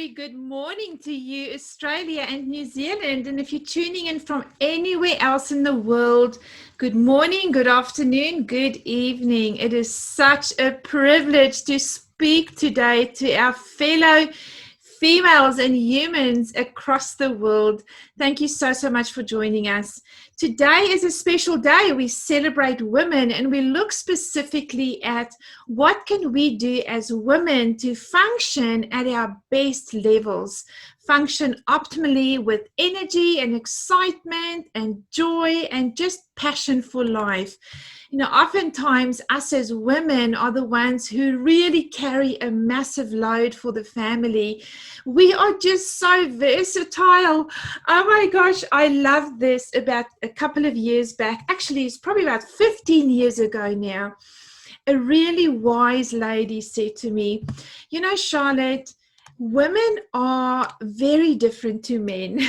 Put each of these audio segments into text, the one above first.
very good morning to you, Australia and New Zealand. And if you're tuning in from anywhere else in the world, good morning, good afternoon, good evening. It is such a privilege to speak today to our fellow females and humans across the world. Thank you so much for joining us. Today is a special day. We celebrate women and we look specifically at what can we do as women to function at our best levels, function optimally with energy and excitement and joy and just passion for life. You know, oftentimes us as women are the ones who really carry a massive load for the family. We are just so versatile. Oh my gosh, I love this. About a couple of years back, actually it's probably about 15 years ago now, a really wise lady said to me, you know, Charlotte, women are very different to men.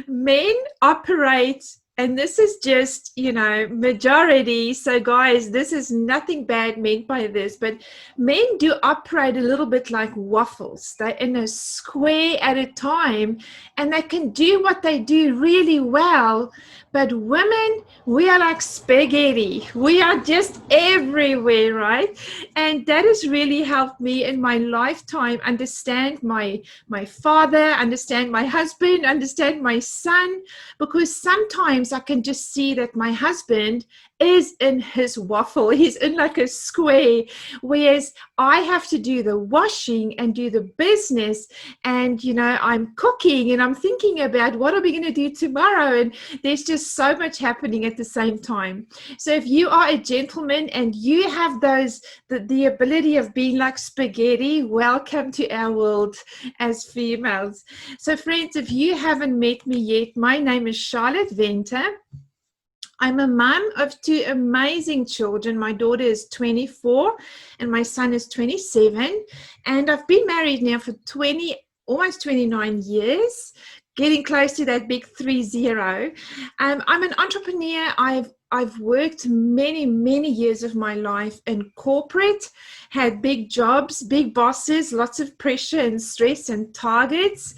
Men operate, and this is just, you know, majority. So guys, this is nothing bad meant by this, but men do operate a little bit like waffles. They're in a square at a time, and they can do what they do really well. But women, we are like spaghetti. We are just everywhere, right? And that has really helped me in my lifetime understand my father, understand my husband, understand my son, because sometimes I can just see that my husband is in his waffle. He's in like a square, whereas I have to do the washing and do the business. And, you know, I'm cooking and I'm thinking about what are we going to do tomorrow? And there's just so much happening at the same time. So if you are a gentleman and you have the ability of being like spaghetti, welcome to our world as females. So friends, if you haven't met me yet, my name is Charlotte Venter. I'm a mom of two amazing children. My daughter is 24 and my son is 27. And I've been married now for almost 29 years, getting close to that big 30. I'm an entrepreneur. I've worked many years of my life in corporate, had big jobs, big bosses, lots of pressure and stress and targets,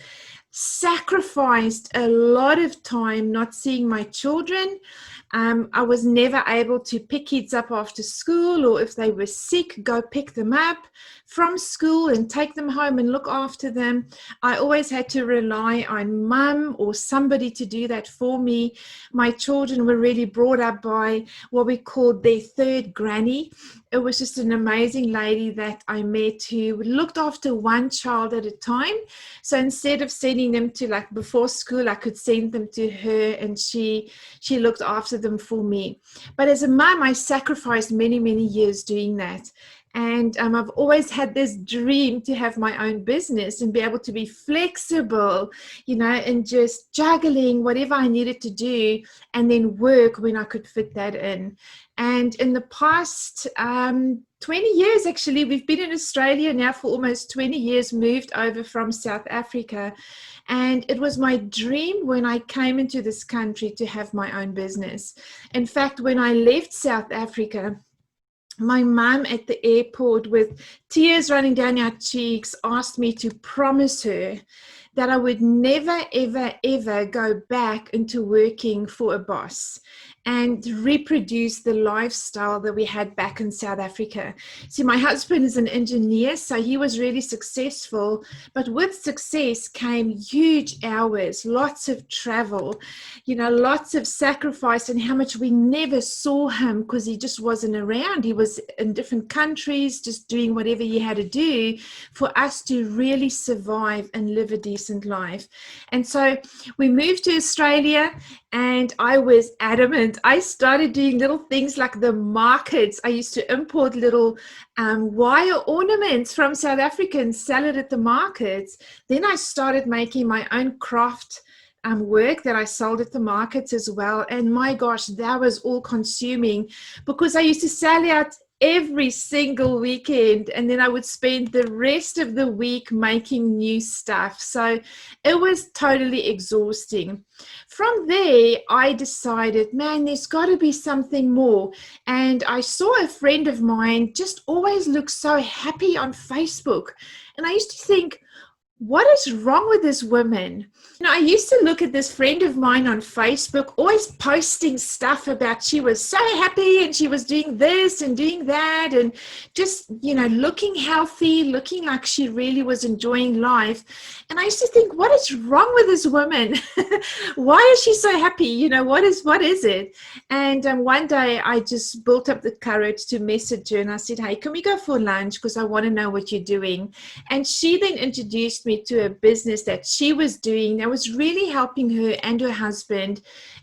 sacrificed a lot of time not seeing my children. I was never able to pick kids up after school, or if they were sick, go pick them up from school and take them home and look after them. I always had to rely on mum or somebody to do that for me. My children were really brought up by what we called their third granny. It was just an amazing lady that I met who looked after one child at a time. So instead of sending them to like before school, I could send them to her and she looked after them for me. But as a mom, I sacrificed many years doing that. And I've always had this dream to have my own business and be able to be flexible, you know, and just juggling whatever I needed to do and then work when I could fit that in. And in the past 20 years, actually, we've been in Australia now for almost 20 years, moved over from South Africa. And it was my dream when I came into this country to have my own business. In fact, when I left South Africa, my mum at the airport with tears running down her cheeks asked me to promise her that I would never, ever go back into working for a boss and reproduce the lifestyle that we had back in South Africa. See, my husband is an engineer, so he was really successful, but with success came huge hours, lots of travel, you know, lots of sacrifice, and how much we never saw him because he just wasn't around. He was in different countries, just doing whatever he had to do for us to really survive and live a decent life. And so we moved to Australia, and I was adamant. I started doing little things like the markets. I used to import little wire ornaments from South Africa and sell it at the markets. Then I started making my own craft work that I sold at the markets as well. And my gosh, that was all consuming because I used to sell out every single weekend, and then I would spend the rest of the week making new stuff. So it was totally exhausting. From there, I decided, man, there's got to be something more. And I saw a friend of mine just always look so happy on Facebook. And I used to think, what is wrong with this woman? I used to look at this friend of mine on Facebook, always posting stuff about she was so happy and she was doing this and doing that and just, looking healthy, looking like she really was enjoying life. And I used to think, what is wrong with this woman? Why is she so happy? What is it? And one day I just built up the courage to message her and I said, hey, can we go for lunch? Because I want to know what you're doing. And she then introduced me to a business that she was doing that was really helping her and her husband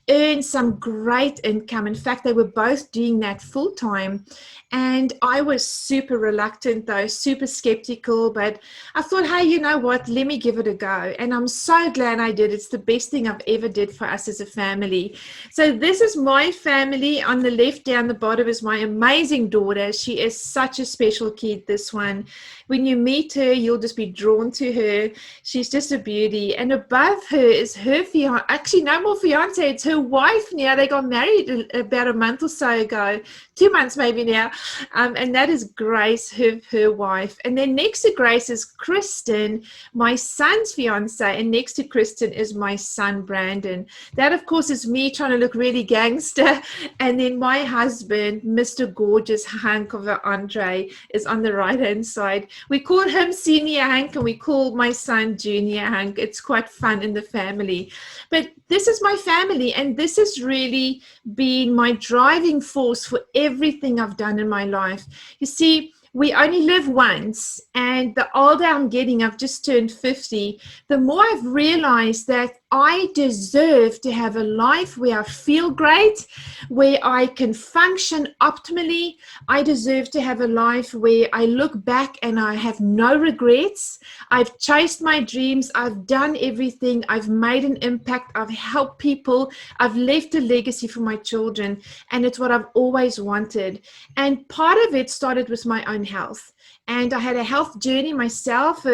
earn some great income. In fact, they were both doing that full time. And I was super reluctant, though, super skeptical. But I thought, hey, you know what? Let me give it a go. And I'm so glad I did. It's the best thing I've ever did for us as a family. So this is my family. On the left down the bottom is my amazing daughter. She is such a special kid, this one. When you meet her, you'll just be drawn to her. She's just a beauty. And above her is her fiance. Actually, no more fiance. It's her wife now. They got married about a month or so ago. 2 months maybe now. And that is Grace, her wife. And then next to Grace is Kristen, my son's fiance. And next to Kristen is my son, Brandon. That, of course, is me trying to look really gangster. And then my husband, Mr. Gorgeous Hank of Andre, is on the right-hand side. We call him Senior Hank and we call my son Junior Hank. It's quite fun in the family. But this is my family, and this has really been my driving force for everything I've done in my life. You see, we only live once, and the older I'm getting, I've just turned 50, the more I've realized that I deserve to have a life where I feel great, where I can function optimally. I deserve to have a life where I look back and I have no regrets. I've chased my dreams. I've done everything. I've made an impact. I've helped people. I've left a legacy for my children, and it's what I've always wanted. And part of it started with my own health. And I had a health journey myself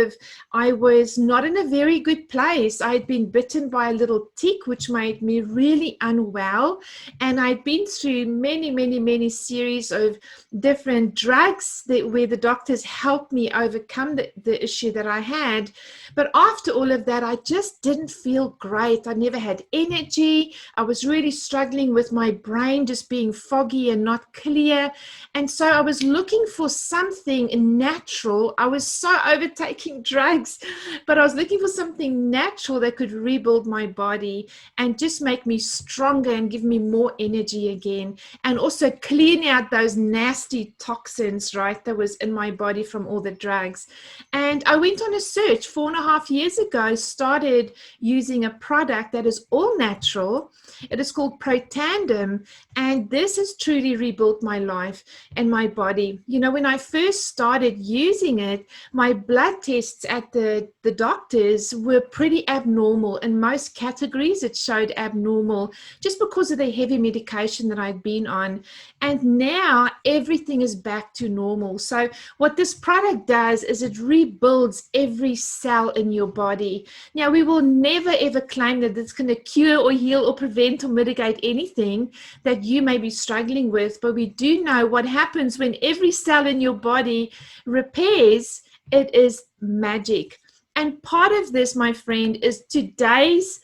I was not in a very good place. I had been bitten by a little tick, which made me really unwell. And I'd been through many series of different drugs where the doctors helped me overcome the issue that I had. But after all of that, I just didn't feel great. I never had energy. I was really struggling with my brain just being foggy and not clear. And so I was looking for something natural. I was so overtaking drugs, but I was looking for something natural that could rebuild my body and just make me stronger and give me more energy again, and also clean out those nasty toxins, right, that was in my body from all the drugs. And I went on a search 4.5 years ago, started using a product that is all natural. It is called Protandim, and this has truly rebuilt my life and my body. When I first started using it, my blood tests at the doctors were pretty abnormal. In most categories, it showed abnormal just because of the heavy medication that I'd been on. And now everything is back to normal. So what this product does is it rebuilds every cell in your body. Now, we will never ever claim that it's going to cure or heal or prevent or mitigate anything that you may be struggling with, but we do know what happens when every cell in your body repairs. It is magic. And part of this, my friend, is today's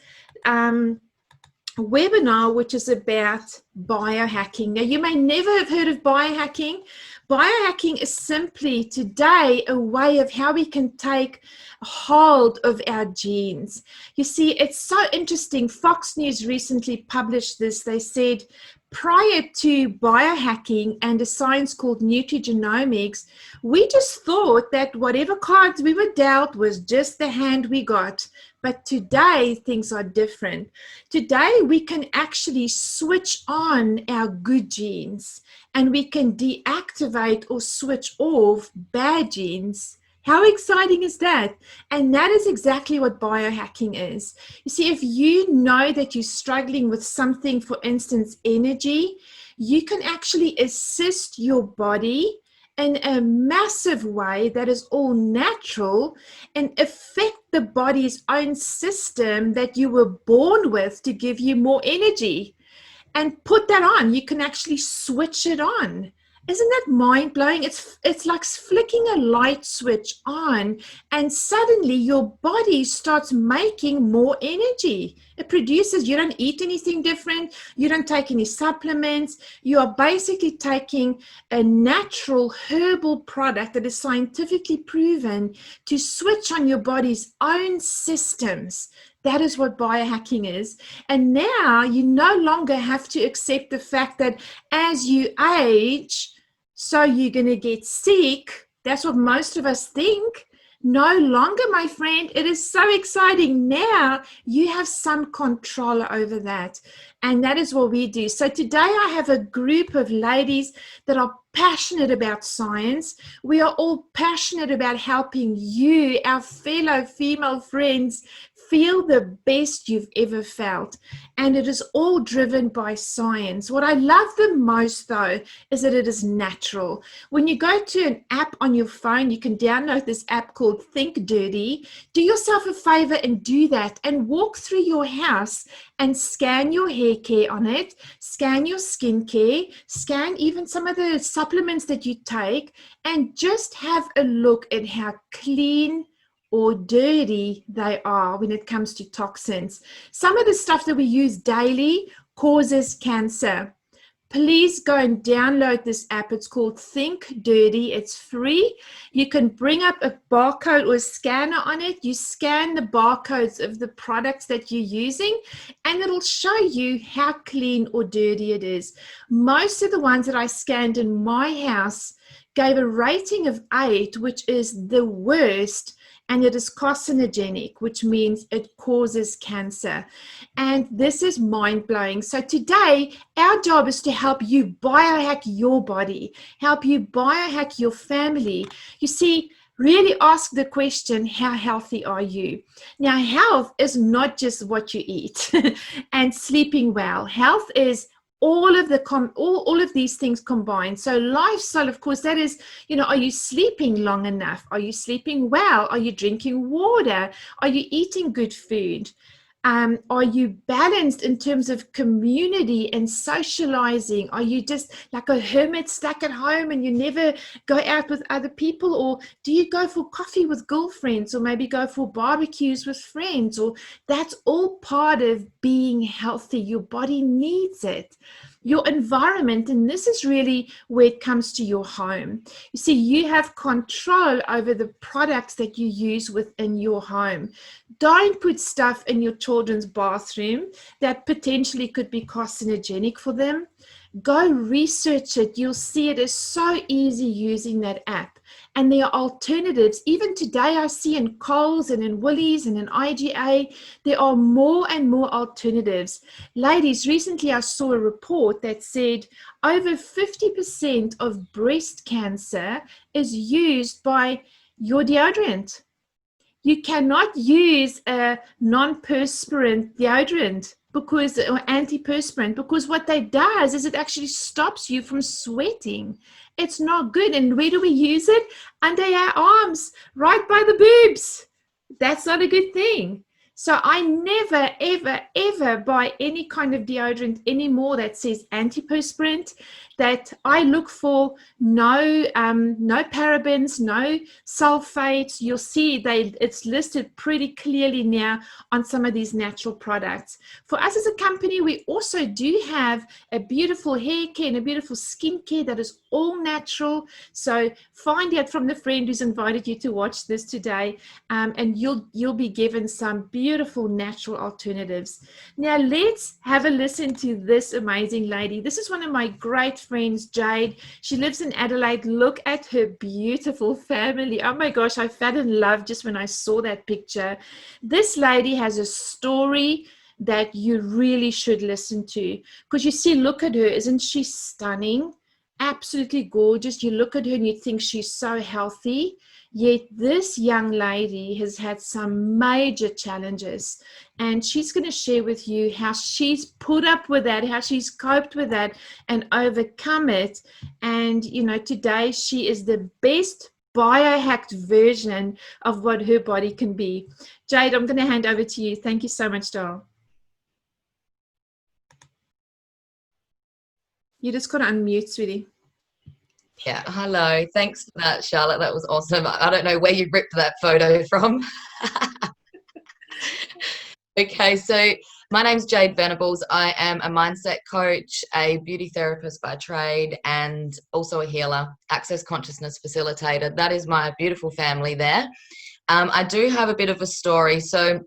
webinar, which is about biohacking. Now, you may never have heard of biohacking. Biohacking is simply today a way of how we can take hold of our genes. You see, it's so interesting. Fox News recently published this. They said, prior to biohacking and a science called nutrigenomics, we just thought that whatever cards we were dealt was just the hand we got. But today, things are different. Today, we can actually switch on our good genes, and we can deactivate or switch off bad genes. How exciting is that? And that is exactly what biohacking is. You see, if you know that you're struggling with something, for instance, energy, you can actually assist your body in a massive way that is all natural and affect the body's own system that you were born with to give you more energy. And put that on. You can actually switch it on. Isn't that mind-blowing? It's like flicking a light switch on, and suddenly your body starts making more energy. It produces, you don't eat anything different, you don't take any supplements, you are basically taking a natural herbal product that is scientifically proven to switch on your body's own systems. That is what biohacking is. And now you no longer have to accept the fact that as you age, so you're going to get sick. That's what most of us think. No longer, my friend. It is so exciting. Now you have some control over that. And that is what we do. So today I have a group of ladies that are passionate about science. We are all passionate about helping you, our fellow female friends, feel the best you've ever felt. And it is all driven by science. What I love the most, though, is that it is natural. When you go to an app on your phone, you can download this app called Think Dirty. Do yourself a favor and do that, and walk through your house and scan your hair care on it, scan your skincare, scan even some of the supplements that you take, and just have a look at how clean or dirty they are when it comes to toxins. Some of the stuff that we use daily causes cancer. Please go and download this app. It's called Think Dirty. It's free. You can bring up a barcode or a scanner on it. You scan the barcodes of the products that you're using, and it'll show you how clean or dirty it is. Most of the ones that I scanned in my house gave a rating of 8, which is the worst. And it is carcinogenic, which means it causes cancer. And this is mind-blowing. So today, our job is to help you biohack your body, help you biohack your family. You see, really ask the question, how healthy are you? Now, health is not just what you eat and sleeping well. Health is all of these things combined. So lifestyle, of course, that is, are you sleeping long enough? Are you sleeping well? Are you drinking water? Are you eating good food? Are you balanced in terms of community and socializing? Are you just like a hermit stuck at home and you never go out with other people? Or do you go for coffee with girlfriends, or maybe go for barbecues with friends? Or that's all part of being healthy. Your body needs it. Your environment, and this is really where it comes to your home. You see, you have control over the products that you use within your home. Don't put stuff in your children's bathroom that potentially could be carcinogenic for them. Go research it. You'll see it is so easy using that app. And there are alternatives. Even today, I see in Coles and in Woolies and in IGA, there are more and more alternatives. Ladies, recently I saw a report that said over 50% of breast cancer is used by your deodorant. You cannot use a non-perspirant deodorant or antiperspirant, because what that does is it actually stops you from sweating. It's not good. And where do we use it? Under our arms, right by the boobs. That's not a good thing. So I never, ever, ever buy any kind of deodorant anymore that says antiperspirant. That I look for no parabens, no sulfates. You'll see it's listed pretty clearly now on some of these natural products. For us as a company, we also do have a beautiful hair care and a beautiful skin care that is all natural. So find out from the friend who's invited you to watch this today, and you'll be given some beautiful natural alternatives. Now let's have a listen to this amazing lady. This is one of my great friends, Jade. She lives in Adelaide. Look at her beautiful family. Oh my gosh, I fell in love just when I saw that picture. This lady has a story that you really should listen to, because you see, look at her. Isn't she stunning? Absolutely gorgeous. You look at her and you think she's so healthy. Yet this young lady has had some major challenges, and she's going to share with you how she's put up with that, how she's coped with that and overcome it. And, today she is the best biohacked version of what her body can be. Jade, I'm going to hand over to you. Thank you so much, doll. You just got to unmute, sweetie. Yeah, hello. Thanks for that, Charlotte. That was awesome. I don't know where you ripped that photo from. Okay, so my name's Jade Venables. I am a mindset coach, a beauty therapist by trade, and also a healer, access consciousness facilitator. That is my beautiful family there. I do have a bit of a story. So,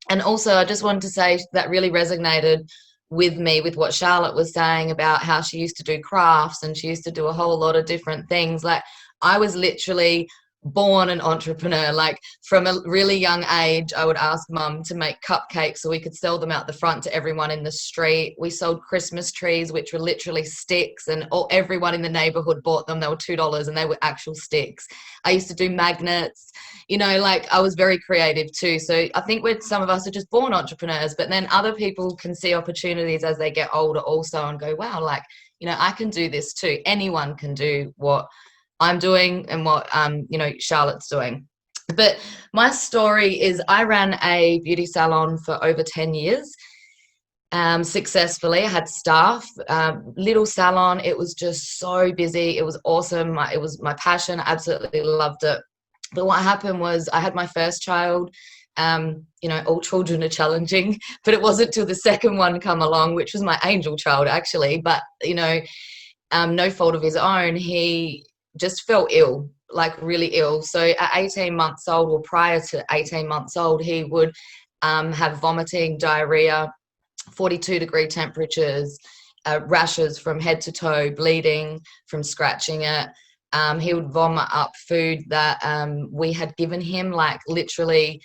and also I just wanted to say that really resonated with me with what Charlotte was saying about how she used to do crafts and she used to do a whole lot of different things. Like I was literally born an entrepreneur. Like from a really young age, I would ask mum to make cupcakes so we could sell them out the front to everyone in the street. We sold Christmas trees, which were literally sticks, and everyone in the neighborhood bought them. They were $2 and they were actual sticks. I used to do magnets, like I was very creative too. So I think some of us are just born entrepreneurs, but then other people can see opportunities as they get older also and go, wow, like, I can do this too. Anyone can do what I'm doing and what Charlotte's doing. But my story is I ran a beauty salon for over 10 years successfully. I had staff, little salon. It was just so busy. It was awesome. It was my passion. I absolutely loved it. But what happened was I had my first child. All children are challenging, but it wasn't till the second one come along, which was my angel child actually. But no fault of his own, he just fell ill, like really ill. So at 18 months old, or prior to 18 months old, he would have vomiting, diarrhea, 42-degree temperatures, rashes from head to toe, bleeding from scratching it. He would vomit up food that we had given him, like literally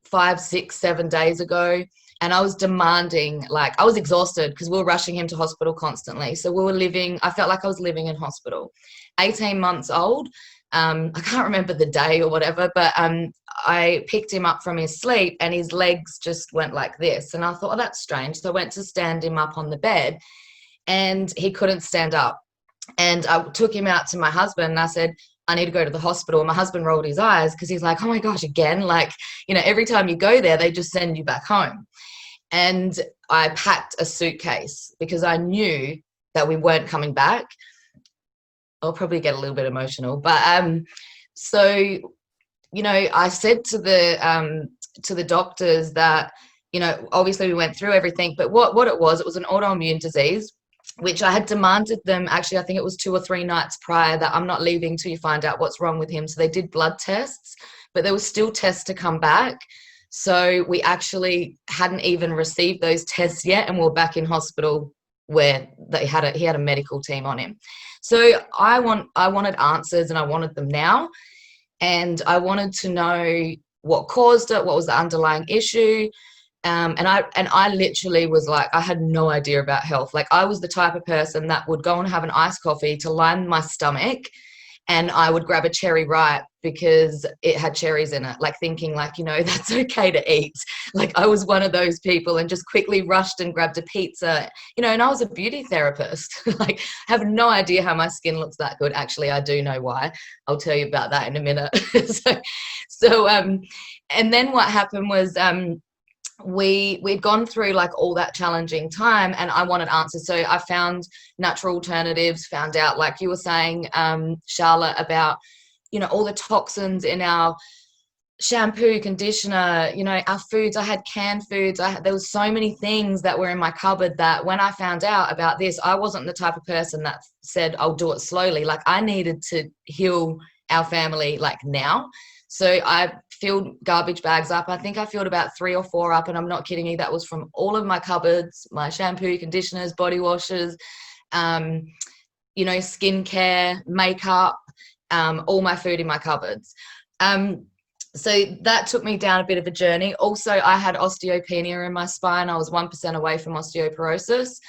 5, 6, 7 days ago. And I was demanding, like, I was exhausted because we were rushing him to hospital constantly. So I felt like I was living in hospital. 18 months old, I can't remember the day or whatever, but I picked him up from his sleep and his legs just went like this. And I thought, oh, that's strange. So I went to stand him up on the bed and he couldn't stand up. And I took him out to my husband and I said, I need to go to the hospital. And my husband rolled his eyes because he's like, oh my gosh, again, like, every time you go there, they just send you back home. And I packed a suitcase because I knew that we weren't coming back. I'll probably get a little bit emotional, but so I said to the doctors that obviously we went through everything, but what it was an autoimmune disease, which I had demanded them. Actually, I think it was 2 or 3 nights prior that I'm not leaving till you find out what's wrong with him. So they did blood tests, but there were still tests to come back. So we actually hadn't even received those tests yet, and we're back in hospital where he had a medical team on him. So I wanted answers, and I wanted them now, and I wanted to know what caused it, what was the underlying issue. And I literally was like, I had no idea about health. Like I was the type of person that would go and have an iced coffee to line my stomach, and I would grab a cherry ripe because it had cherries in it, like thinking like, that's okay to eat. Like I was one of those people and just quickly rushed and grabbed a pizza, and I was a beauty therapist. Like I have no idea how my skin looks that good. Actually, I do know why. I'll tell you about that in a minute. And then what happened was, we'd gone through like all that challenging time and I wanted answers. So I found natural alternatives, found out, like you were saying, Charlotte, about, all the toxins in our shampoo, conditioner, our foods. I had canned foods. There was so many things that were in my cupboard that when I found out about this, I wasn't the type of person that said, I'll do it slowly. Like I needed to heal our family like now. So I filled garbage bags up. I think I filled about 3 or 4 up, and I'm not kidding you. That was from all of my cupboards, my shampoo, conditioners, body washes, skincare, makeup, all my food in my cupboards. So that took me down a bit of a journey. Also, I had osteopenia in my spine. I was 1% away from osteoporosis,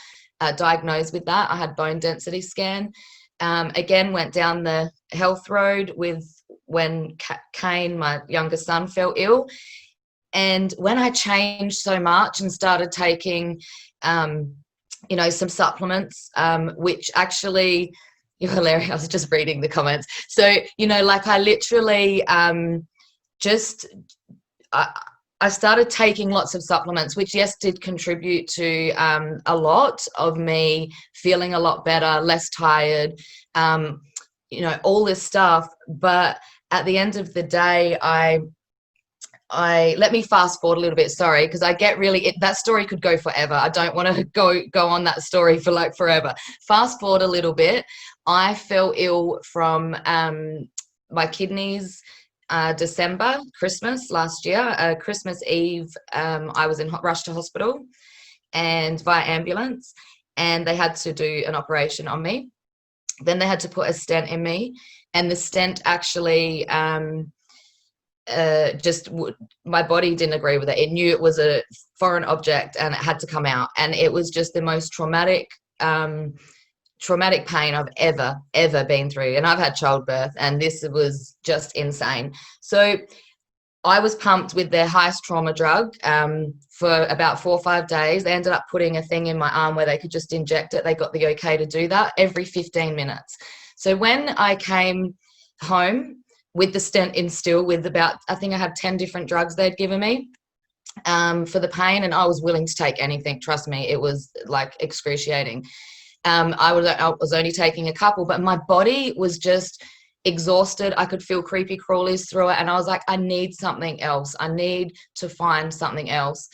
diagnosed with that. I had bone density scan. Again, went down the health road when Kane, my youngest son, fell ill. And when I changed so much and started taking, some supplements, which actually, you're hilarious. I was just reading the comments. So, like I literally I started taking lots of supplements, which, yes, did contribute to a lot of me feeling a lot better, less tired, you know, all this stuff. But at the end of the day, I let me fast forward a little bit, sorry, because I get really that story could go forever. I don't want to go on that story for like forever. Fast forward a little bit. I fell ill from my kidneys December, Christmas last year. Christmas Eve, I was rushed to hospital and via ambulance, and they had to do an operation on me. Then they had to put a stent in me, and the stent actually my body didn't agree with it. It knew it was a foreign object and it had to come out, and it was just the most traumatic pain I've ever been through. And I've had childbirth, and this was just insane. So I was pumped with their highest trauma drug for about 4 or 5 days. They ended up putting a thing in my arm where they could just inject it. They got the okay to do that every 15 minutes. So when I came home with the stent in still, with about, I think I had 10 different drugs they'd given me for the pain, and I was willing to take anything. Trust me, it was like excruciating. I was only taking a couple, but my body was just exhausted. I could feel creepy crawlies through it, and I was like, I need something else. I need to find something else.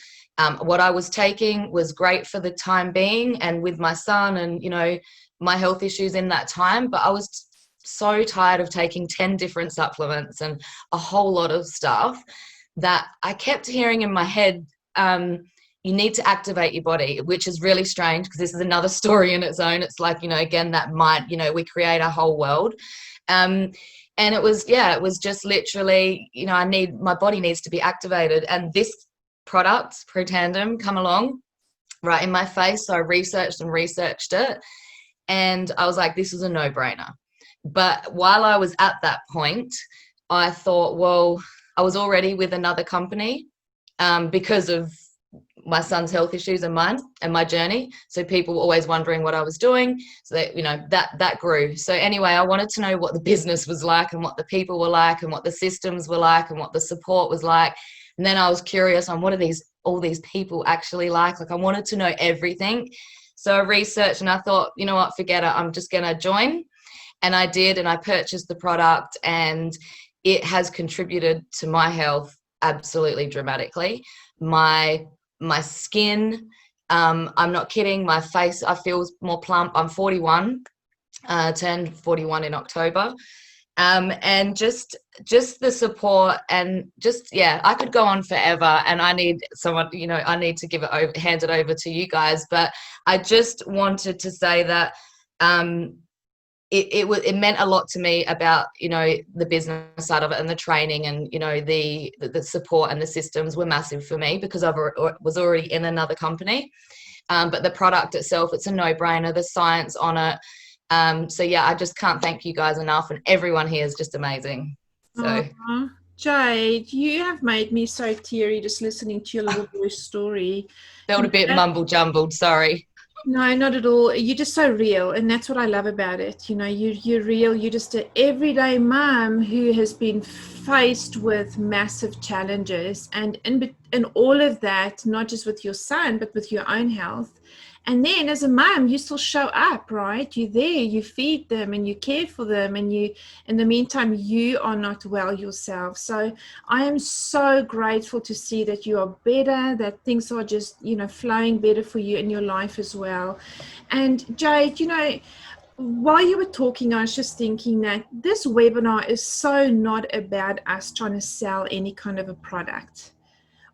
What I was taking was great for the time being and with my son and, you know, my health issues in that time, but I was so tired of taking 10 different supplements and a whole lot of stuff that I kept hearing in my head, you need to activate your body, which is really strange because this is another story in its own. It's like, you know, again, that mind, you know, we create our whole world. And it was just literally, you know, my body needs to be activated. And this product, Protandim, come along right in my face. So I researched it, and I was like, this is a no-brainer. But while I was at that point, I thought, well, I was already with another company because of my son's health issues and mine and my journey. So people were always wondering what I was doing. So that, you know, that grew. So anyway, I wanted to know what the business was like and what the people were like and what the systems were like and what the support was like. And then I was curious on what are all these people actually like? Like I wanted to know everything. So I researched and I thought, you know what, forget it. I'm just going to join. And I did, and I purchased the product, and it has contributed to my health absolutely dramatically. My skin, I'm not kidding, my face, I feel more plump. I'm 41, turned 41 in October. And just the support and just, yeah, I could go on forever, and I need someone, you know, I need to hand it over to you guys. But I just wanted to say that, it meant a lot to me about, you know, the business side of it and the training, and, you know, the support and the systems were massive for me because I was already in another company. But the product itself, it's a no-brainer, the science on it. So yeah, I just can't thank you guys enough, and everyone here is just amazing. So Jade, you have made me so teary just listening to your little boy's story. Felt a bit mumble jumbled, sorry. No, not at all. You're just so real, and that's what I love about it. You know, you're real. You're just an everyday mom who has been faced with massive challenges, and all of that, not just with your son, but with your own health. And then as a mom, you still show up, right? You're there, you feed them and you care for them, and in the meantime, you are not well yourself. So I am so grateful to see that you are better, that things are just, you know, flowing better for you in your life as well. And Jade, you know, while you were talking, I was just thinking that this webinar is so not about us trying to sell any kind of a product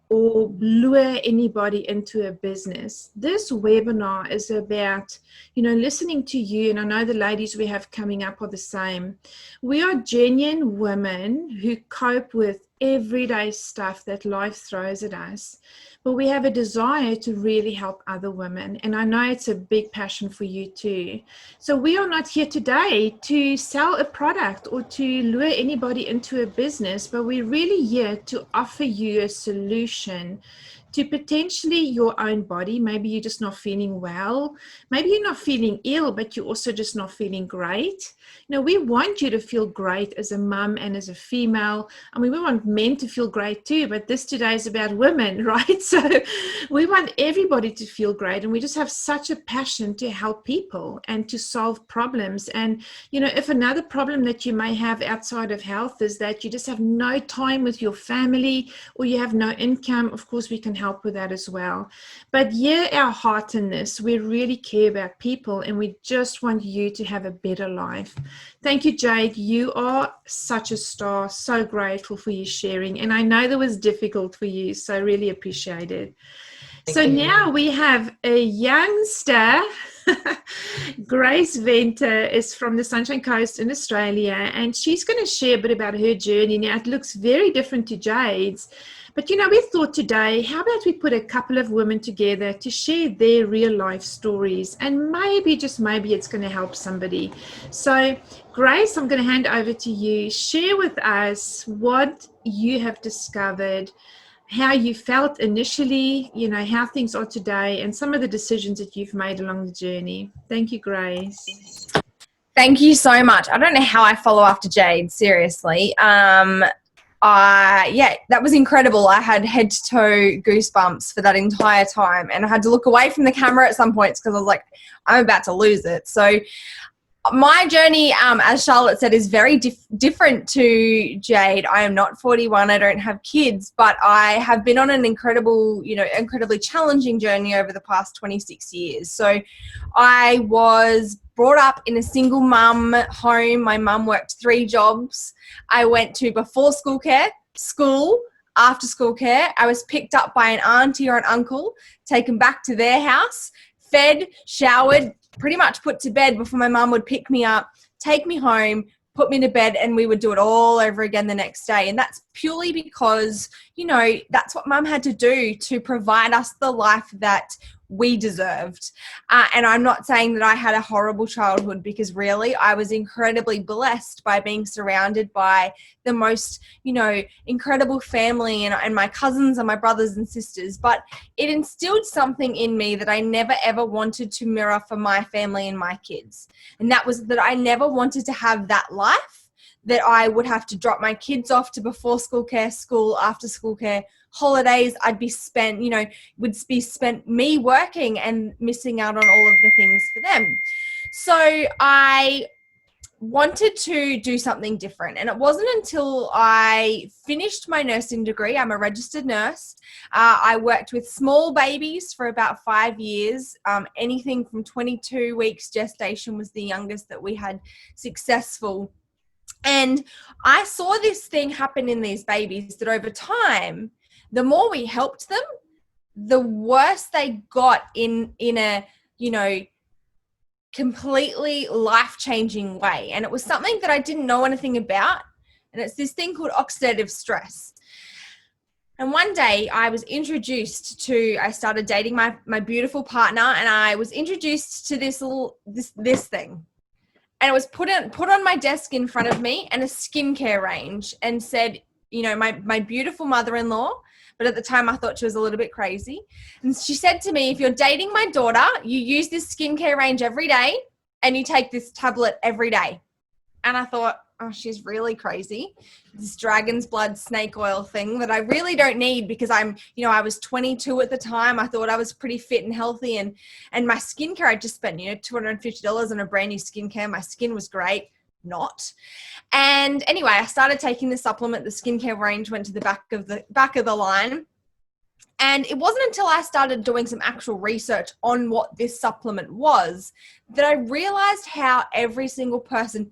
or lure anybody into a business. This webinar is about, you know, listening to you, and I know the ladies we have coming up are the same. We are genuine women who cope with everyday stuff that life throws at us, but we have a desire to really help other women, and I know it's a big passion for you too. So we are not here today to sell a product or to lure anybody into a business, but we're really here to offer you a solution to potentially your own body. Maybe you're just not feeling well. Maybe you're not feeling ill, but you're also just not feeling great. We want you to feel great as a mum and as a female. I mean, we want men to feel great too, but this today is about women, right? So we want everybody to feel great, and we just have such a passion to help people and to solve problems. And, if another problem that you may have outside of health is that you just have no time with your family or you have no income, of course, we can help with that as well. But our heart in this, we really care about people, and we just want you to have a better life. Thank you, Jade. You are such a star. So grateful for you sharing. And I know that was difficult for you, so I really appreciate it. So now we have a youngster. Grace Venter is from the Sunshine Coast in Australia, and she's going to share a bit about her journey. Now, it looks very different to Jade's, but we thought today, how about we put a couple of women together to share their real life stories, and maybe, just maybe, it's going to help somebody. So, Grace, I'm going to hand over to you. Share with us what you have discovered, how you felt initially, how things are today, and some of the decisions that you've made along the journey. Thank you, Grace. Thank you so much. I don't know how I follow after Jade, seriously. That was incredible. I had head to toe goosebumps for that entire time, and I had to look away from the camera at some points because I was like, I'm about to lose it. So my journey, as Charlotte said, is very different to Jade. I am not 41. I don't have kids, but I have been on an incredibly challenging journey over the past 26 years. So I was brought up in a single mum home. My mum worked 3 jobs. I went to before school care, school, after school care. I was picked up by an auntie or an uncle, taken back to their house, fed, showered, pretty much put to bed before my mum would pick me up, take me home, put me to bed, and we would do it all over again the next day. And that's purely because, that's what mum had to do to provide us the life that we deserved. And I'm not saying that I had a horrible childhood, because really I was incredibly blessed by being surrounded by the most, incredible family and my cousins and my brothers and sisters. But it instilled something in me that I never ever wanted to mirror for my family and my kids. And that was that I never wanted to have that life, that I would have to drop my kids off to before school care, school, after school care, holidays. I'd be spent, would be spent me working and missing out on all of the things for them. So I wanted to do something different. And it wasn't until I finished my nursing degree, I'm a registered nurse. I worked with small babies for about 5 years. Anything from 22 weeks gestation was the youngest that we had successful. And I saw this thing happen in these babies, that over time, the more we helped them, the worse they got in a, completely life-changing way. And it was something that I didn't know anything about. And it's this thing called oxidative stress. And one day I started dating my beautiful partner, and I was introduced to this thing. And it was put on my desk in front of me, and a skincare range, and said, my beautiful mother-in-law, but at the time I thought she was a little bit crazy. And she said to me, if you're dating my daughter, you use this skincare range every day, and you take this tablet every day. And I thought, oh, she's really crazy. This dragon's blood snake oil thing that I really don't need, because I was 22 at the time. I thought I was pretty fit and healthy, and my skincare, I just spent, $250 on a brand new skincare. My skin was great. Not. And anyway, I started taking the supplement. The skincare range went to the back of the line. And it wasn't until I started doing some actual research on what this supplement was that I realized how every single person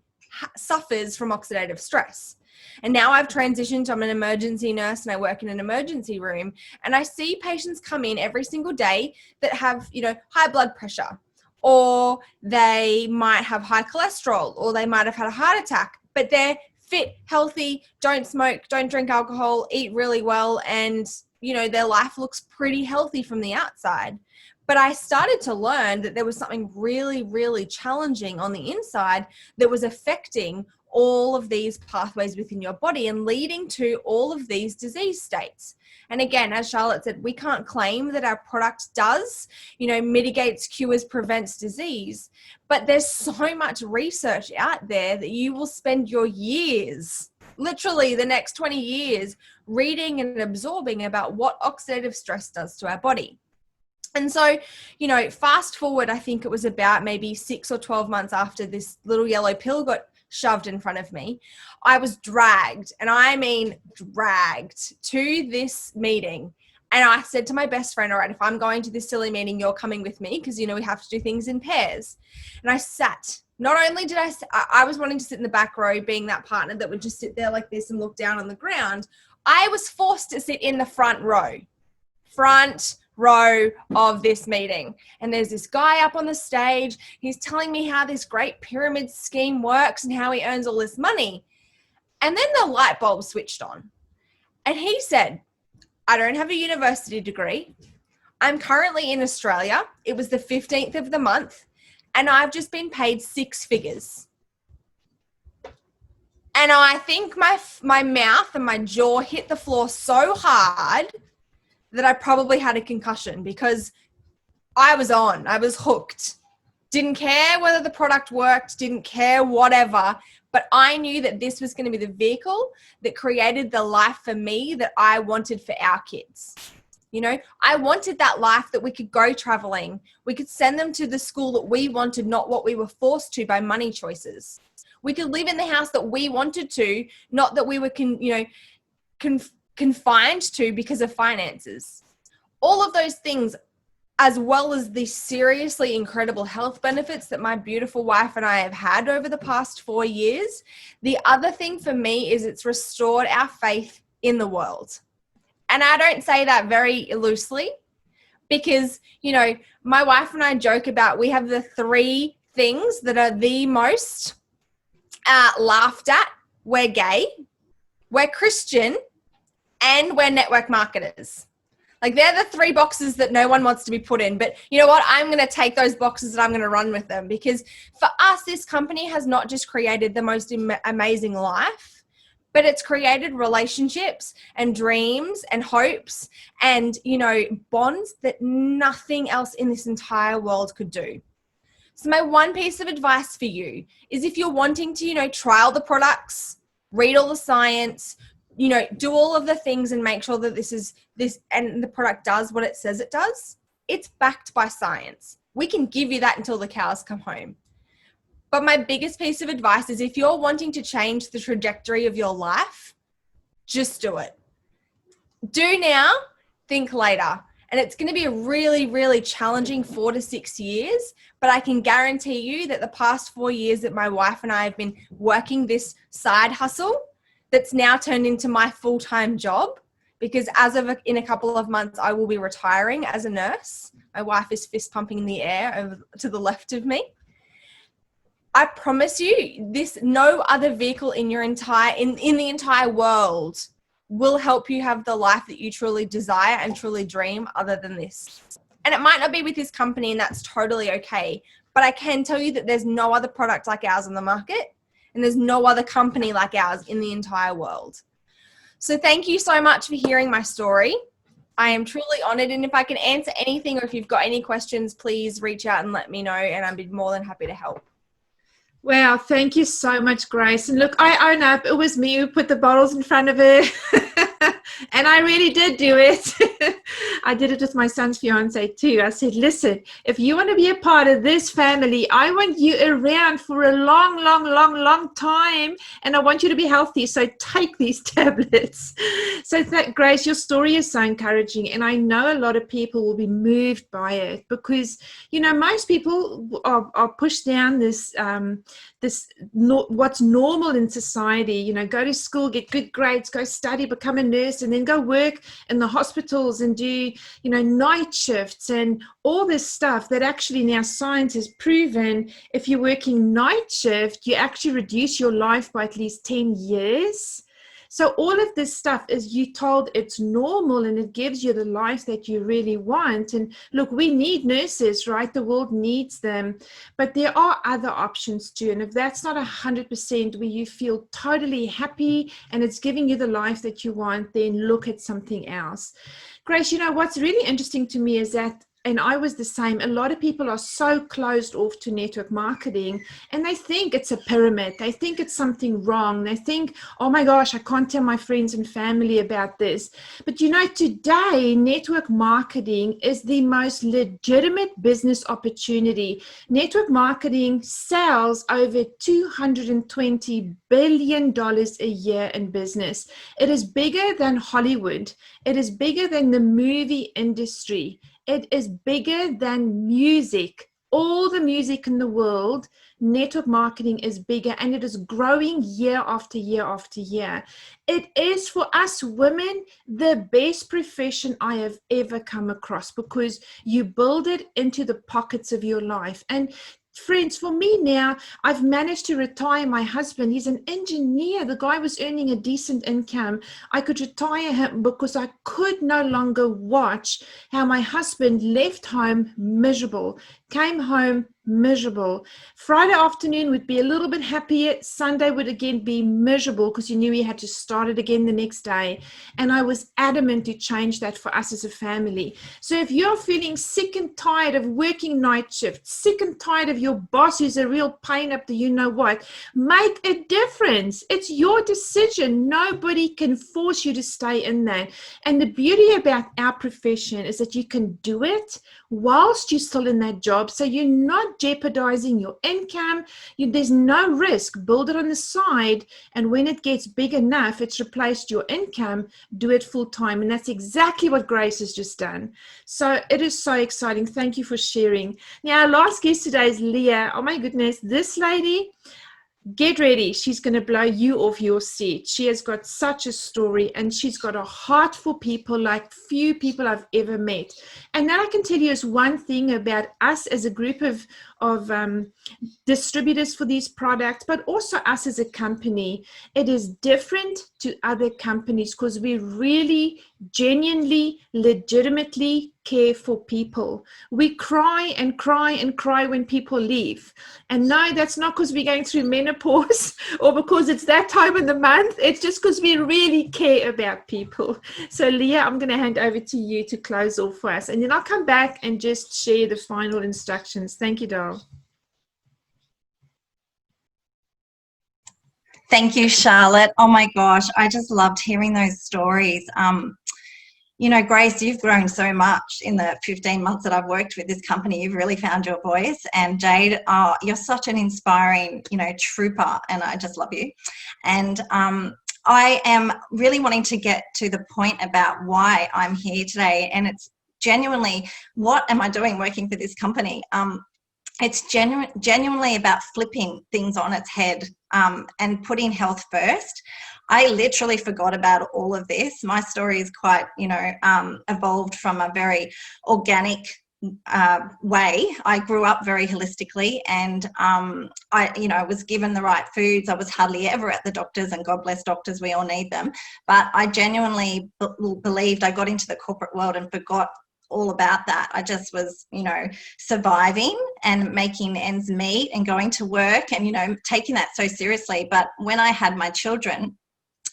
suffers from oxidative stress. And now I've transitioned. I'm an emergency nurse, and I work in an emergency room, and I see patients come in every single day that have, high blood pressure, or they might have high cholesterol, or they might have had a heart attack, but they're fit, healthy, don't smoke, don't drink alcohol, eat really well, and their life looks pretty healthy from the outside. But I started to learn that there was something really, really challenging on the inside that was affecting all of these pathways within your body and leading to all of these disease states. And again, as Charlotte said, we can't claim that our product does, mitigates, cures, prevents disease, but there's so much research out there that you will spend your years, literally the next 20 years, reading and absorbing about what oxidative stress does to our body. And so, fast forward, I think it was about maybe 6 or 12 months after this little yellow pill got shoved in front of me, I was dragged, and I mean dragged, to this meeting. And I said to my best friend, all right, if I'm going to this silly meeting, you're coming with me, because, we have to do things in pairs. And I sat. Not only did I was wanting to sit in the back row, being that partner that would just sit there like this and look down on the ground, I was forced to sit in the front row of this meeting. And there's this guy up on the stage. He's telling me how this great pyramid scheme works and how he earns all this money. And then the light bulb switched on. And he said, I don't have a university degree. I'm currently in Australia. It was the 15th of the month. And I've just been paid 6 figures. And I think my mouth and my jaw hit the floor so hard that I probably had a concussion, because I was hooked. Didn't care whether the product worked, didn't care whatever, but I knew that this was going to be the vehicle that created the life for me that I wanted for our kids. I wanted that life that we could go traveling. We could send them to the school that we wanted, not what we were forced to by money choices. We could live in the house that we wanted to, not that we were confined to because of finances. All of those things, as well as the seriously incredible health benefits that my beautiful wife and I have had over the past 4 years. The other thing for me is it's restored our faith in the world. And I don't say that very loosely, because, my wife and I joke about, we have the 3 things that are the most laughed at. We're gay, we're Christian, and we're network marketers. Like, they're the 3 boxes that no one wants to be put in. But you know what? I'm going to take those boxes and I'm going to run with them, because for us, this company has not just created the most amazing life, but it's created relationships and dreams and hopes and, bonds that nothing else in this entire world could do. So my one piece of advice for you is, if you're wanting to, trial the products, read all the science, do all of the things and make sure that this and the product does what it says it does, it's backed by science. We can give you that until the cows come home. But my biggest piece of advice is, if you're wanting to change the trajectory of your life, just do it. Do now, think later. And it's going to be a really, really challenging 4 to 6 years, but I can guarantee you that the past 4 years that my wife and I have been working this side hustle, that's now turned into my full-time job, because in a couple of months, I will be retiring as a nurse. My wife is fist pumping in the air over to the left of me. I promise you, no other vehicle in the entire world will help you have the life that you truly desire and truly dream other than this. And it might not be with this company, and that's totally okay. But I can tell you that there's no other product like ours on the market, and there's no other company like ours in the entire world. So thank you so much for hearing my story. I am truly honored. And if I can answer anything, or if you've got any questions, please reach out and let me know, and I'd be more than happy to help. Wow, thank you so much, Grace. And look, I own up, it was me who put the bottles in front of her. And I really did do it. I did it with my son's fiance too. I said, listen, if you want to be a part of this family, I want you around for a long, long, long, long time. And I want you to be healthy. So take these tablets. So Grace, your story is so encouraging. And I know a lot of people will be moved by it, because, most people are pushed down what's normal in society, go to school, get good grades, go study, become a nurse, and then go work in the hospitals and do, night shifts and all this stuff that actually now science has proven, if you're working night shift, you actually reduce your life by at least 10 years. So all of this stuff is you told it's normal and it gives you the life that you really want. And look, we need nurses, right? The world needs them, but there are other options too. And if that's not 100% where you feel totally happy and it's giving you the life that you want, then look at something else. Grace, you know, what's really interesting to me is that, and I was the same, a lot of people are so closed off to network marketing and they think it's a pyramid. They think it's something wrong. They think, oh my gosh, I can't tell my friends and family about this. But you know, today, network marketing is the most legitimate business opportunity. Network marketing sells over $220 billion a year in business. It is bigger than Hollywood. It is bigger than the movie industry. It is bigger than music. All the music in the world, network marketing is bigger, and it is growing year after year after year. It is, for us women, the best profession I have ever come across, because you build it into the pockets of your life. And friends, for me now, I've managed to retire my husband. He's an engineer. The guy was earning a decent income. I could retire him because I could no longer watch how my husband left home miserable, came home miserable. Friday afternoon would be a little bit happier. Sunday would again be miserable because you knew he had to start it again the next day. And I was adamant to change that for us as a family. So if you're feeling sick and tired of working night shifts, sick and tired of your boss who's a real pain up the you know what, make a difference. It's your decision. Nobody can force you to stay in that. And the beauty about our profession is that you can do it whilst you're still in that job. So you're not jeopardizing your income. There's no risk. Build it on the side, and when it gets big enough, it's replaced your income, do it full time. And that's exactly what Grace has just done. So it is so exciting. Thank you for sharing. Now, our last guest today is Leah. Oh my goodness, this lady, get ready. She's going to blow you off your seat. She has got such a story, and she's got a heart for people like few people I've ever met. And that I can tell you is one thing about us as a group of distributors for these products, but also us as a company. It is different to other companies because we really genuinely, legitimately care for people. We cry and cry and cry when people leave. And no, that's not because we're going through menopause or because it's that time in the month. It's just because we really care about people. So Leah, I'm going to hand over to you to close off for us. And then I'll come back and just share the final instructions. Thank you, Dal. Thank you, Charlotte. Oh my gosh, I just loved hearing those stories. You know, Grace, you've grown so much in the 15 months that I've worked with this company. You've really found your voice. And Jade, you're such an inspiring, you know, trooper, and I just love you. And I am really wanting to get to the point about why I'm here today. And it's genuinely, what am I doing working for this company? It's genuinely about flipping things on its head and putting health first. I literally forgot about all of this. My story is quite, you know, evolved from a very organic way. I grew up very holistically, and I, you know, was given the right foods. I was hardly ever at the doctors, and God bless doctors, we all need them. But I genuinely believed I got into the corporate world and forgot all about that. I just was, you know, surviving and making ends meet and going to work and, you know, taking that so seriously. But when I had my children,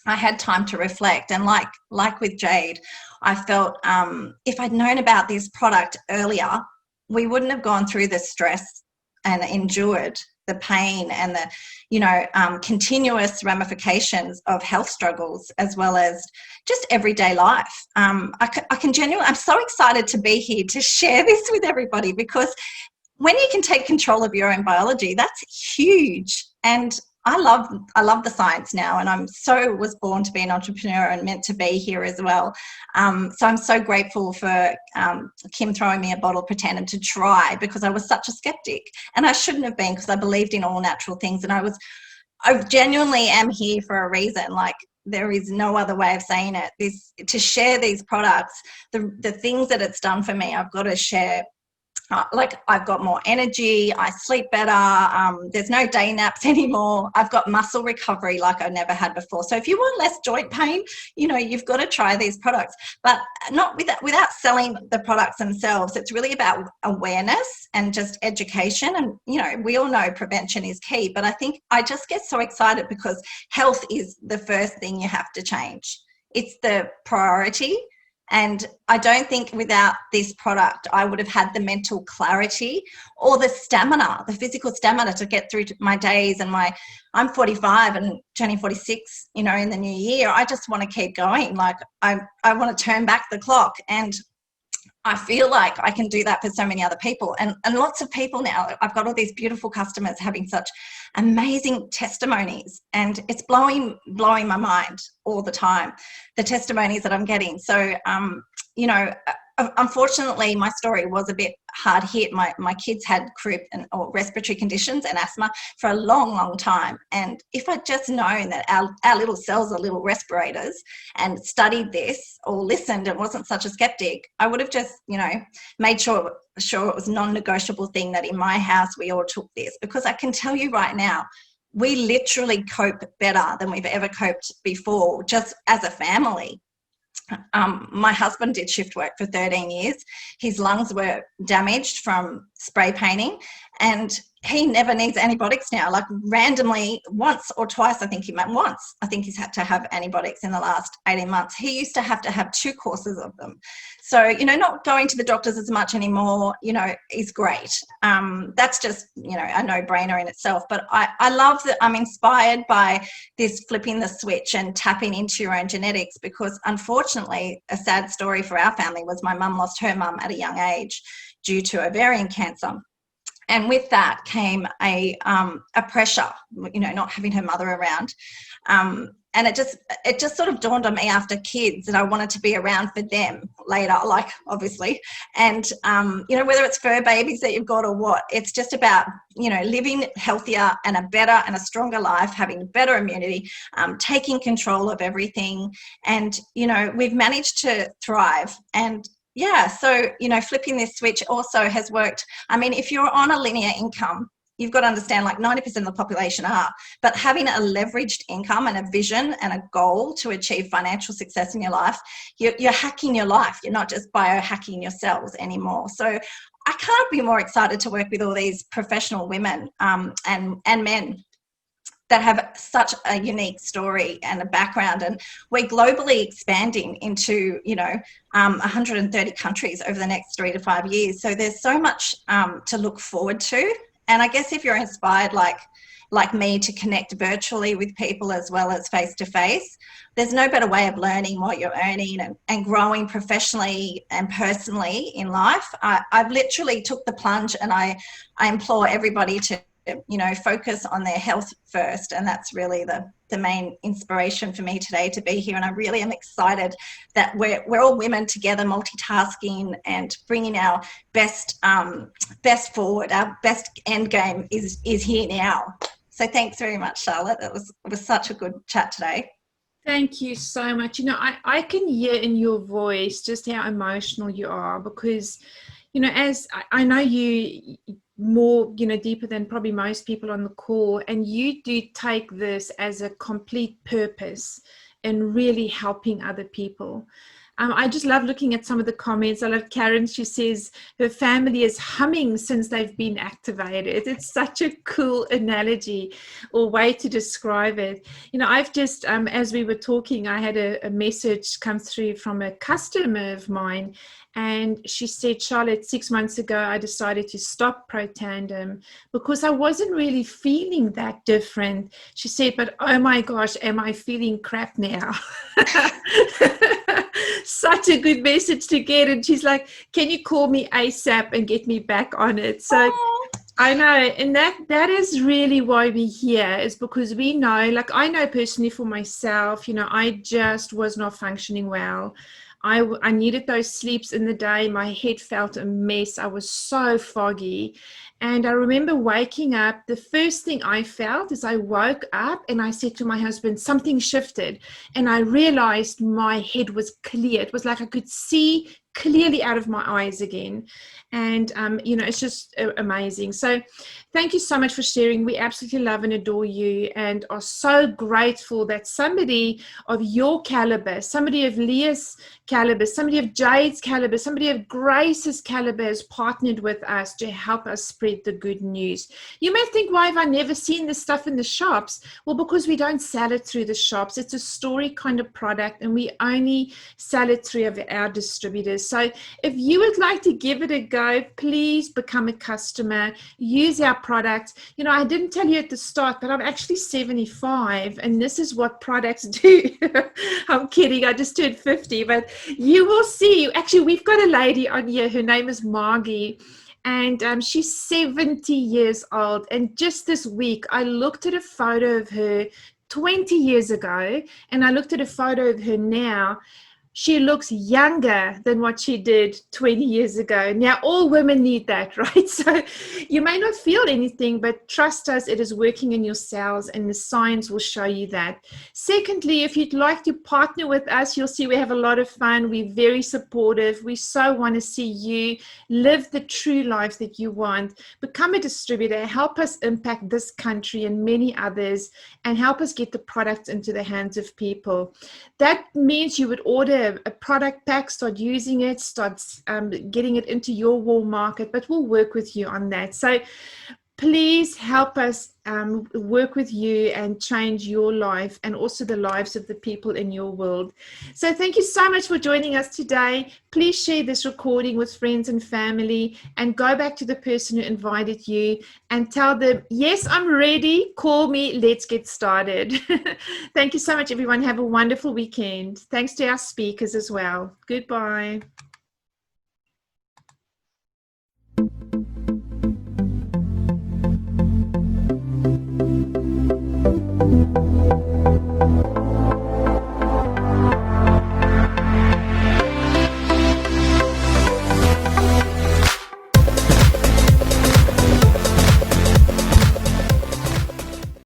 I had time to reflect. And like with Jade, I felt if I'd known about this product earlier, we wouldn't have gone through the stress and endured the pain and the, you know, continuous ramifications of health struggles, as well as just everyday life. I can genuinely, I'm so excited to be here to share this with everybody, because when you can take control of your own biology, that's huge. And I love the science now, and was born to be an entrepreneur and meant to be here as well. So I'm so grateful for Kim throwing me a bottle of Protandim to try, because I was such a skeptic, and I shouldn't have been, because I believed in all natural things, and I genuinely am here for a reason. Like, there is no other way of saying it. To share these products, the things that it's done for me, I've got to share. like I've got more energy, I sleep better, there's no day naps anymore, I've got muscle recovery like I never had before. So if you want less joint pain, you know, you've got to try these products, but not without selling the products themselves. It's really about awareness and just education. And, you know, we all know prevention is key, but I think I just get so excited because health is the first thing you have to change. It's the priority. And I don't think without this product, I would have had the mental clarity or the stamina, the physical stamina to get through my days. And I'm 45 and turning 46, you know, in the new year. I just want to keep going. Like I want to turn back the clock, and I feel like I can do that for so many other people, and lots of people now. I've got all these beautiful customers having such amazing testimonies, and it's blowing my mind all the time, the testimonies that I'm getting. So, you know, unfortunately, my story was a bit hard hit. My kids had croup or respiratory conditions and asthma for a long time. And if I'd just known that our little cells are little respirators and studied this or listened and wasn't such a skeptic, I would have just, you know, made sure it was a non-negotiable thing that in my house we all took this. Because I can tell you right now, we literally cope better than we've ever coped before, just as a family. My husband did shift work for 13 years. His lungs were damaged from spray painting, and he never needs antibiotics now. Like randomly, once or twice, I think he's had to have antibiotics in the last 18 months. He used to have 2 courses of them. So, you know, not going to the doctors as much anymore, you know, is great. That's just, you know, a no-brainer in itself. But I love that I'm inspired by this flipping the switch and tapping into your own genetics, because unfortunately, a sad story for our family was my mum lost her mum at a young age due to ovarian cancer. And with that came a pressure, you know, not having her mother around. And it just sort of dawned on me after kids that I wanted to be around for them later, like obviously. And, you know, whether it's fur babies that you've got or what, it's just about, you know, living healthier and a better and a stronger life, having better immunity, taking control of everything. And, you know, we've managed to thrive. And yeah, so, you know, flipping this switch also has worked. I mean, if you're on a linear income, you've got to understand, like 90% of the population are, but having a leveraged income and a vision and a goal to achieve financial success in your life, you're hacking your life. You're not just biohacking your cells anymore. So I can't be more excited to work with all these professional women and men that have such a unique story and a background. And we're globally expanding into, you know, 130 countries over the next 3 to 5 years. So there's so much to look forward to. And I guess if you're inspired like me to connect virtually with people as well as face-to-face, there's no better way of learning what you're earning and growing professionally and personally in life. I've literally took the plunge, and I implore everybody to, you know, focus on their health first. And that's really the main inspiration for me today to be here. And I really am excited that we're all women together, multitasking and bringing our best forward. Our best end game is here now. So thanks very much, Charlotte. It was such a good chat today. Thank you so much. You know, I can hear in your voice just how emotional you are, because, you know, as I know you more, you know, deeper than probably most people on the call, and you do take this as a complete purpose in really helping other people. I just love looking at some of the comments. I love Karen. She says her family is humming since they've been activated. It's such a cool analogy or way to describe it. You know, I've just, as we were talking, I had a message come through from a customer of mine. And she said, Charlotte, 6 months ago, I decided to stop Protandim because I wasn't really feeling that different. She said, but oh my gosh, am I feeling crap now? Such a good message to get. And she's like, can you call me ASAP and get me back on it? So I know. And that is really why we're here, is because we know, like I know personally for myself, you know, I just was not functioning well. I needed those sleeps in the day. My head felt a mess. I was so foggy. And I remember waking up, the first thing I felt is I woke up and I said to my husband, something shifted. And I realized my head was clear. It was like I could see clearly out of my eyes again. And, it's just amazing. So thank you so much for sharing. We absolutely love and adore you and are so grateful that somebody of your caliber, somebody of Leah's caliber, somebody of Jade's caliber, somebody of Grace's caliber has partnered with us to help us spread the good news. You may think, why have I never seen this stuff in the shops? Well, because we don't sell it through the shops. It's a story kind of product, and we only sell it through our distributors. So if you would like to give it a go, please become a customer, use our product. I didn't tell you at the start, but I'm actually 75, and this is what products do. I'm kidding, I just turned 50, but you will see. Actually, we've got a lady on here, her name is Margie, and she's 70 years old. And just this week, I looked at a photo of her 20 years ago, and I looked at a photo of her now. She looks younger than what she did 20 years ago. Now, all women need that, right? So you may not feel anything, but trust us, it is working in your cells, and the signs will show you that. Secondly, if you'd like to partner with us, you'll see we have a lot of fun. We're very supportive. We so want to see you live the true life that you want. Become a distributor, help us impact this country and many others, and help us get the products into the hands of people. That means you would order a product pack, start using it, start getting it into your wall market, but we'll work with you on that. So please help us work with you and change your life and also the lives of the people in your world. So thank you so much for joining us today. Please share this recording with friends and family, and go back to the person who invited you and tell them, yes, I'm ready. Call me. Let's get started. Thank you so much, everyone. Have a wonderful weekend. Thanks to our speakers as well. Goodbye. Thank you.